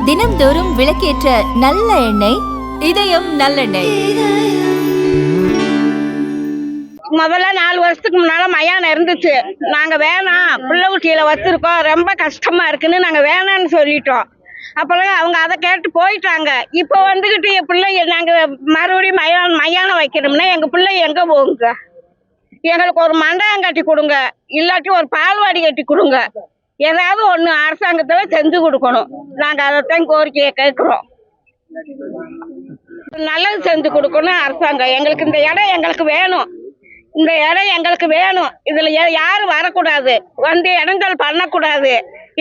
தினம்தோறும் விளக்கேற்ற நல்ல எண்ணெய் இதயம் நல்லெண்ணெய். முதல்ல 4 வருஷத்துக்கு முன்னால மயானம் இருந்துச்சு. நாங்க வேணாம், பிள்ளை குட்டியில வச்சிருக்கோம், ரொம்ப கஷ்டமா இருக்குன்னு நாங்க வேணான்னு சொல்லிட்டோம். அப்புறம் அவங்க அதை கேட்டு போயிட்டாங்க. இப்போ வந்துகிட்டு என் பிள்ளைங்க நாங்க மறுபடியும் மயானம் வைக்கணும்னா எங்க பிள்ளை எங்க போகுங்க? எங்களுக்கு ஒரு மண்டபம் கட்டி கொடுங்க, இல்லாட்டி ஒரு பால்வாடி கட்டி கொடுங்க. ஏதாவது ஒண்ணு அரசாங்கத்துல செஞ்சு கொடுக்கணும். நாங்க அதைத்தான் கோரிக்கையை கேட்கிறோம். நல்லது செஞ்சு கொடுக்கணும் அரசாங்கம். எங்களுக்கு இந்த இடம் எங்களுக்கு வேணும், இந்த இடம் எங்களுக்கு வேணும். இதுல யாரும் வரக்கூடாது, வந்து இடைஞ்சல் பண்ணக்கூடாது.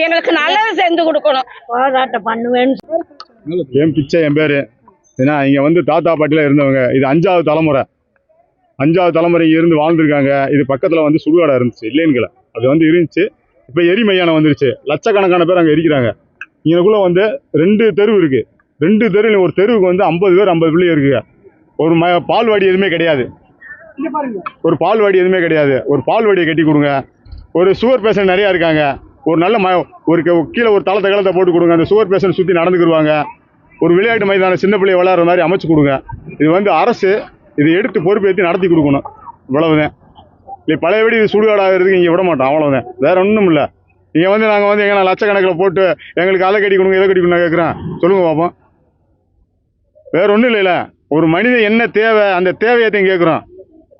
எங்களுக்கு நல்லது செஞ்சு கொடுக்கணும். போராட்டம் பண்ணுவேன்னு என் பிச்சை என் பேரு. ஏன்னா இங்க வந்து தாத்தா பாட்டில இருந்தவங்க. இது 5வது தலைமுறை. 5வது தலைமுறை இருந்து வாழ்ந்துருக்காங்க. இது பக்கத்துல வந்து சுடுகாடா இருந்துச்சு, இல்லைன்னு அது வந்து இருந்துச்சு. இப்ப எரி மையானம் வந்துருச்சு. லட்சக்கணக்கான பேர் அங்க எரிக்கிறாங்க. இங்கக்குள்ள வந்து 2 தெரு இருக்கு. 2 தெருவில் ஒரு தெருவுக்கு வந்து 50 பேர் 50 பிள்ளை இருக்குங்க. ஒரு பால்வாடி எதுவுமே கிடையாது. ஒரு பால்வாடி எதுவுமே கிடையாது. ஒரு பால்வாடியை கட்டி கொடுங்க. ஒரு சுகர் பேஷண்ட் நிறைய இருக்காங்க. ஒரு நல்ல ஒரு கீழே ஒரு தளத்தை போட்டு கொடுங்க. அந்த சுகர் பேஷண்ட் சுற்றி நடந்துக்கிடுவாங்க. ஒரு விளையாட்டு மைதானம் சின்ன பிள்ளை விளையாடுற மாதிரி அமைச்சு கொடுங்க. இது வந்து அரசு இதை எடுத்து பொறுப்பேற்றி நடத்தி கொடுக்கணும். இவ்வளவுதான். இல்லை பழையபடி இது சுடுகாடாகிறதுக்கு இங்கே விட மாட்டோம். அவ்வளோதான், வேற ஒன்றும் இல்லை. இங்கே வந்து நாங்கள் வந்து எங்கன்னா லட்சக்கணக்கில் போட்டு எங்களுக்கு அதை கட்டி கொடுங்க, இதை கட்டி கொடுங்க கேட்குறேன். சொல்லுங்க பார்ப்போம். வேற ஒன்றும் இல்லைல்ல. ஒரு மனிதன் என்ன தேவை, அந்த தேவையத்தையும் கேட்குறோம்.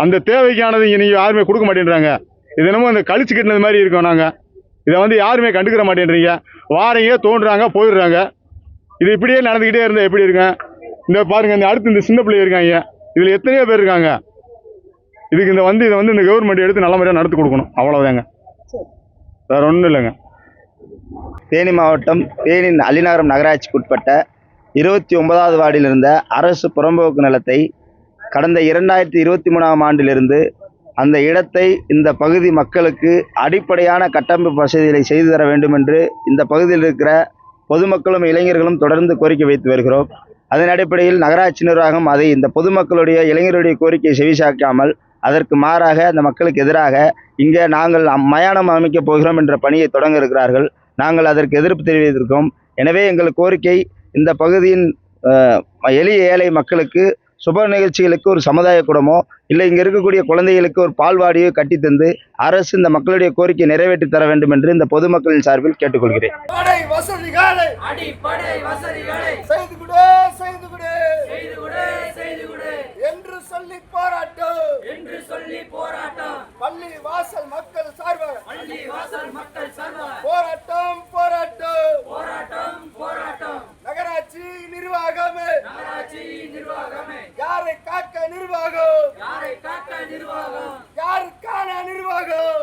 அந்த தேவைக்கானது இங்கே நீங்கள் யாருமே கொடுக்க மாட்டேன்றாங்க. இது என்னமோ அந்த கழிச்சு கட்டினது மாதிரி இருக்கோம். நாங்கள் இதை வந்து யாருமே கண்டுக்கிற மாட்டேன்றீங்க. வாரீங்க, தோன்றுறாங்க, போயிடுறாங்க. இது இப்படியே நடந்துக்கிட்டே இருந்தால் எப்படி இருக்கேன்? இந்த பாருங்க, இந்த அடுத்து இந்த சின்ன பிள்ளை இருக்காங்க. இதில் எத்தனையோ பேர் இருக்காங்க. இதுக்கு இதை வந்து இந்த கவர்மெண்ட் எடுத்து நல்ல முறையாக நடத்தி கொடுக்கணும். அவ்வளோதாங்க, வேற ஒன்றும் இல்லைங்க. தேனி மாவட்டம் தேனி அலிநகரம் நகராட்சிக்கு உட்பட்ட 29வது வார்டில் இருந்த அரசு புறம்போக்கு நிலத்தை கடந்த 2023ஆம் ஆண்டிலிருந்து அந்த இடத்தை இந்த பகுதி மக்களுக்கு அடிப்படையான கட்டமைப்பு வசதிகளை செய்து தர வேண்டும் என்று இந்த பகுதியில் இருக்கிற பொதுமக்களும் இளைஞர்களும் தொடர்ந்து கோரிக்கை வைத்து வருகிறோம். அதன் அடிப்படையில் நகராட்சி நிர்வாகம் அதை இந்த பொதுமக்களுடைய இளைஞருடைய கோரிக்கையை செவிசாக்காமல் அதற்கு மாறாக அந்த மக்களுக்கு எதிராக இங்கே நாங்கள் மயானம் அமைக்கப் போகிறோம் என்ற பணியை தொடங்க இருக்கிறார்கள். நாங்கள் அதற்கு எதிர்ப்பு தெரிவித்திருக்கோம். எனவே எங்கள் கோரிக்கை, இந்த பகுதியின் எளிய ஏழை மக்களுக்கு சுப நிகழ்ச்சிகளுக்கு ஒரு சமுதாய கூடமோ இல்லை இங்கே இருக்கக்கூடிய குழந்தைகளுக்கு ஒரு பால்வாடியோ கட்டித்தந்து அரசு இந்த மக்களுடைய கோரிக்கையை நிறைவேற்றி தர வேண்டும் என்று இந்த பொதுமக்களின் சார்பில் கேட்டுக்கொள்கிறேன். பள்ளி வாசல் மக்கள் சார்பாக போராட்டம் போராட்டம் போராட்டம் போராட்டம். நகராட்சி நிர்வாகமே யாரை காக்க நிர்வாகம், யாருக்கான நிர்வாகம்,